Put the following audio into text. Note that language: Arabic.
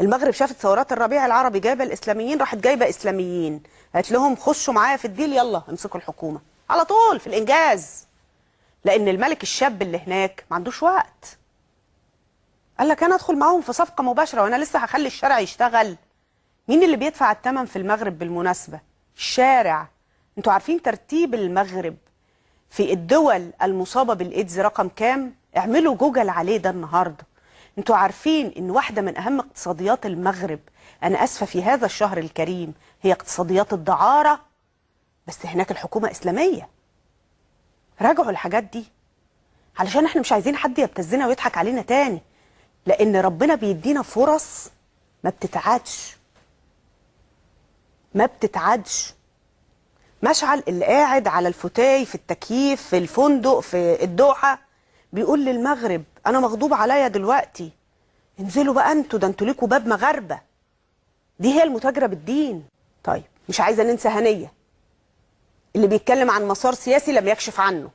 المغرب شافت ثورات الربيع العربي جايبه الاسلاميين، راحت جايبه اسلاميين، قالت لهم خشوا معايا في الديل، يلا امسكوا الحكومه على طول في الانجاز. لان الملك الشاب اللي هناك ما عندوش وقت، قال لك انا ادخل معاهم في صفقه مباشره وانا لسه هخلي الشارع يشتغل. مين اللي بيدفع الثمن في المغرب بالمناسبه؟ الشارع. انتوا عارفين ترتيب المغرب في الدول المصابه بالايدز رقم كام؟ اعملوا جوجل عليه ده النهارده. انتوا عارفين ان واحده من اهم اقتصاديات المغرب، انا اسفه في هذا الشهر الكريم، هي اقتصاديات الدعاره. بس هناك الحكومه اسلاميه. راجعوا الحاجات دي علشان احنا مش عايزين حد يبتزنا ويضحك علينا تاني، لان ربنا بيدينا فرص ما بتتعادش، ما بتتعادش. مشعل اللي قاعد على الفوتاي في التكييف في الفندق في الدوحه بيقول للمغرب انا مغضوب عليا دلوقتي، انزلوا بقى انتوا، ده انتوا ليكوا باب مغاربه. دي هي المتاجره بالدين. طيب مش عايزه ننسى هنيه اللي بيتكلم عن مسار سياسي لم يكشف عنه.